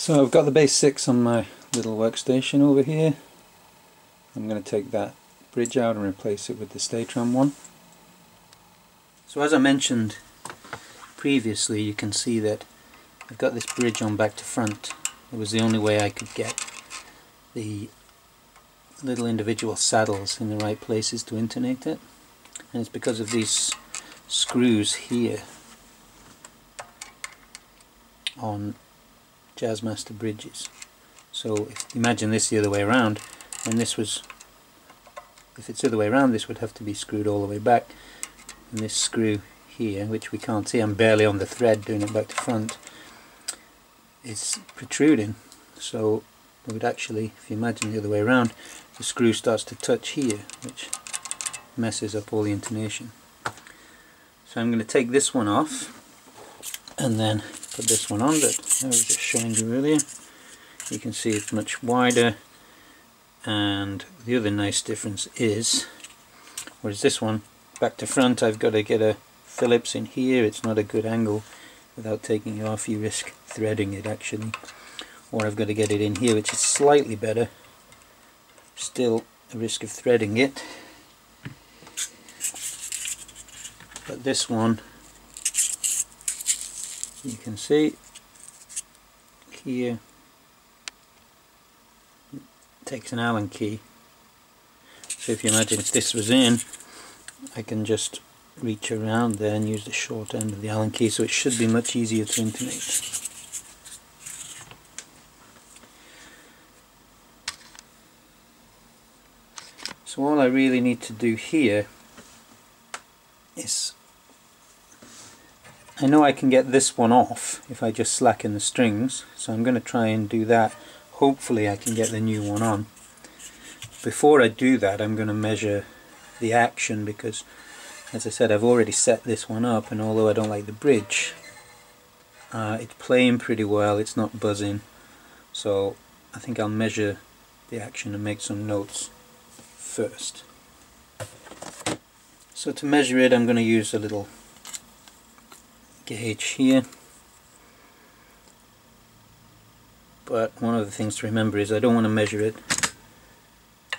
So I've got the Bass 6 on my little workstation over here. I'm going to take that bridge out and replace it with the Staytrem one. So as I mentioned previously, you can see that I've got this bridge on back to front. It was the only way I could get the little individual saddles in the right places to intonate it, and it's because of these screws here on Jazzmaster bridges. So if you imagine this the other way around, and if it's the other way around, this would have to be screwed all the way back, and this screw here, which we can't see, I'm barely on the thread doing it back to front, is protruding. So it would actually, if you imagine the other way around, the screw starts to touch here, which messes up all the intonation. So I'm going to take this one off and then put this one on that I was just showing you earlier. You can see it's much wider, and the other nice difference is, whereas this one back to front I've got to get a Phillips in here, it's not a good angle without taking it off, you risk threading it actually, or I've got to get it in here, which is slightly better, still a risk of threading it. But this one, you can see here, it takes an Allen key. So if you imagine if this was in, I can just reach around there and use the short end of the Allen key, so it should be much easier to intonate. So all I really need to do here is, I know I can get this one off if I just slacken the strings, so I'm going to try and do that. Hopefully I can get the new one on. Before I do that, I'm going to measure the action, because as I said, I've already set this one up, and although I don't like the bridge, it's playing pretty well, it's not buzzing, so I think I'll measure the action and make some notes first. So to measure it, I'm going to use a little gauge here, but one of the things to remember is I don't want to measure it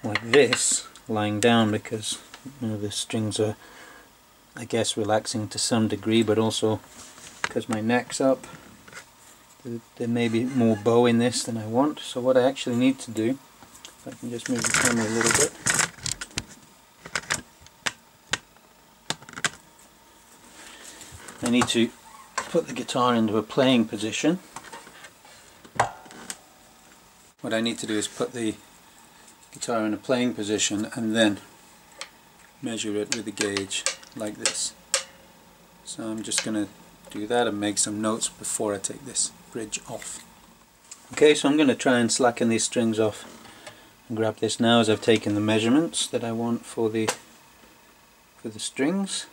like this, lying down, because the strings are, I guess, relaxing to some degree, but also because my neck's up, there may be more bow in this than I want. So what I actually need to do, if I can just move the camera a little bit, I need to put the guitar into a playing position. What I need to do is put the guitar in a playing position and then measure it with a gauge like this. So I'm just going to do that and make some notes before I take this bridge off. Okay, so I'm going to try and slacken these strings off and grab this now, as I've taken the measurements that I want for the strings.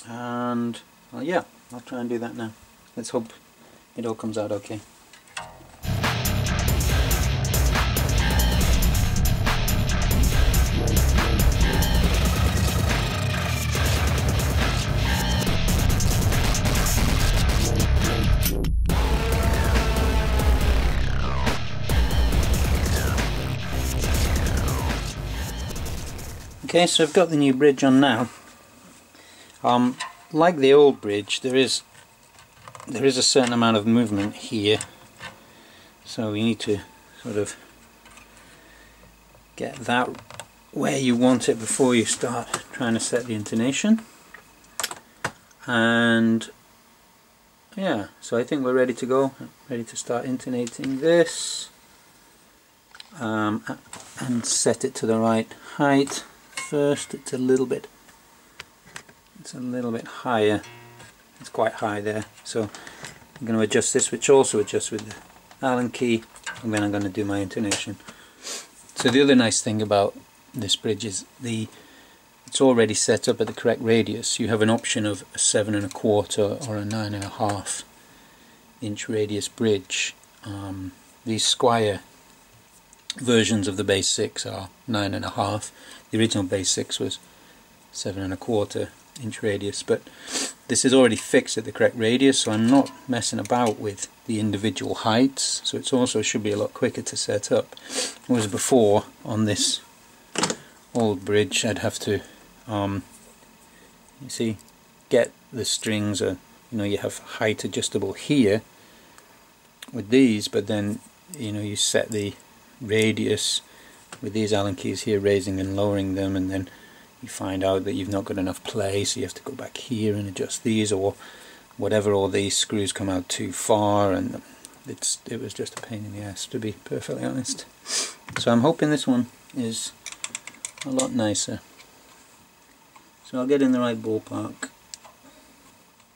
And well, yeah, I'll try and do that now. Let's hope it all comes out okay. Okay, so I've got the new bridge on now. Like the old bridge, there is a certain amount of movement here, so you need to sort of get that where you want it before you start trying to set the intonation. And yeah, so I think we're ready to go, ready to start intonating this, and set it to the right height. First, it's a little bit higher. It's quite high there, so I'm going to adjust this, which also adjusts with the Allen key, and then I'm going to do my intonation. So the other nice thing about this bridge is it's already set up at the correct radius. You have an option of a 7 1/4 or a 9 1/2 inch radius bridge. These Squire versions of the Bass VI are 9 1/2. The original Bass VI was 7 1/4 inch radius, but this is already fixed at the correct radius, so I'm not messing about with the individual heights, so it also should be a lot quicker to set up. Whereas before, on this old bridge, I'd have to you see, get the strings, you know, you have height adjustable here with these, but then, you know, you set the radius with these Allen keys here, raising and lowering them, and then you find out that you've not got enough play, so you have to go back here and adjust these or whatever, or these screws come out too far, and it was just a pain in the ass, to be perfectly honest. So I'm hoping this one is a lot nicer. So I'll get in the right ballpark.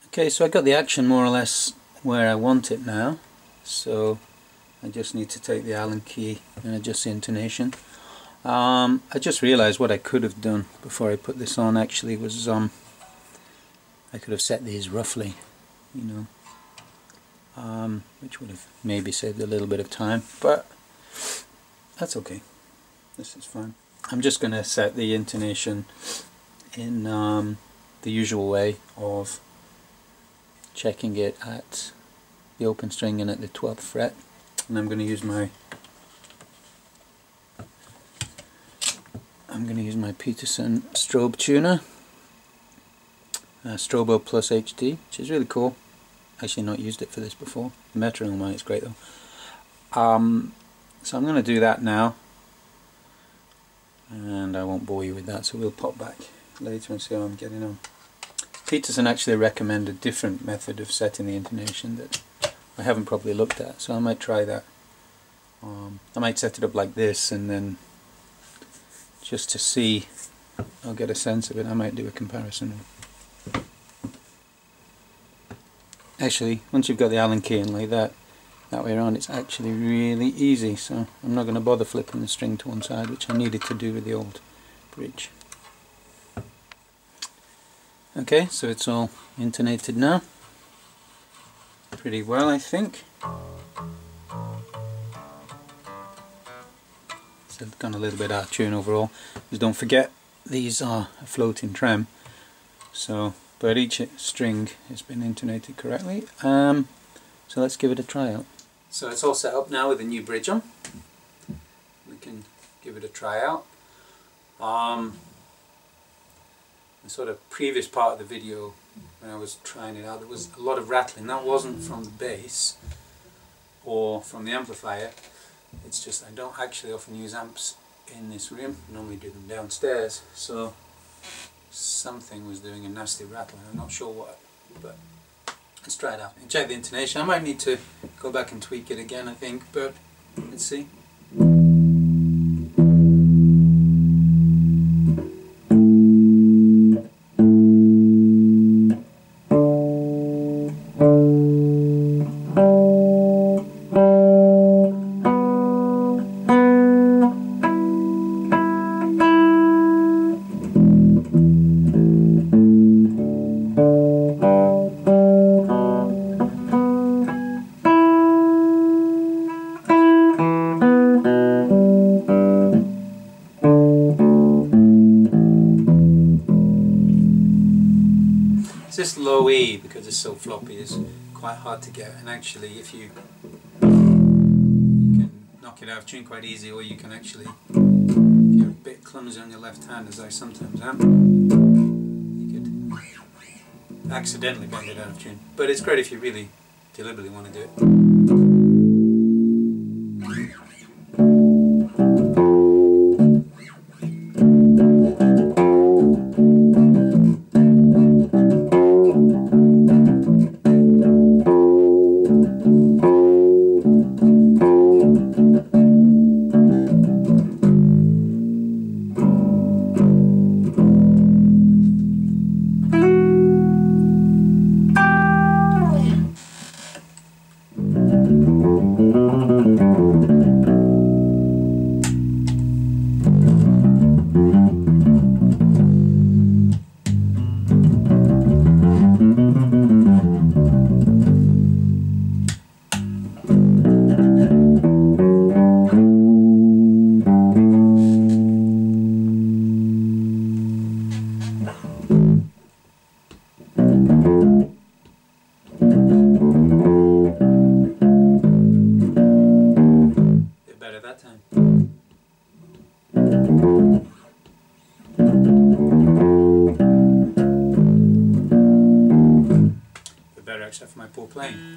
Okay, so I got the action more or less where I want it now, so I just need to take the Allen key and adjust the intonation. I just realized what I could have done before I put this on actually was I could have set these roughly, you know, which would have maybe saved a little bit of time, but that's okay. This is fine. I'm just going to set the intonation in the usual way of checking it at the open string and at the 12th fret, and I'm going to use my Peterson strobe tuner, Strobo Plus HD, which is really cool. Actually not used it for this before. The metronome on it's great though. So I'm going to do that now, and I won't bore you with that, so we'll pop back later and see how I'm getting on. Peterson actually recommended a different method of setting the intonation that I haven't probably looked at, so I might try that. I might set it up like this, and then just to see, I'll get a sense of it, I might do a comparison. Actually, once you've got the Allen key in like that way around, it's actually really easy, so I'm not going to bother flipping the string to one side, which I needed to do with the old bridge. Okay, so it's all intonated now, pretty well I think. So it's gone a little bit out of tune overall. Just don't forget, these are a floating trem, so but each string has been intonated correctly. So let's give it a try out. So it's all set up now with the new bridge on. We can give it a try out. The sort of previous part of the video when I was trying it out, there was a lot of rattling. That wasn't from the bass or from the amplifier. It's just I don't actually often use amps in this room. I normally do them downstairs, so something was doing a nasty rattling. I'm not sure what, but let's try it out and check the intonation. I might need to go back and tweak it again, I think, but let's see. This low E, because it's so floppy, is quite hard to get, and actually if you can knock it out of tune quite easy, or you can actually, if you're a bit clumsy on your left hand, as I sometimes am, you could accidentally bend it out of tune. But it's great if you really deliberately want to do it. playing.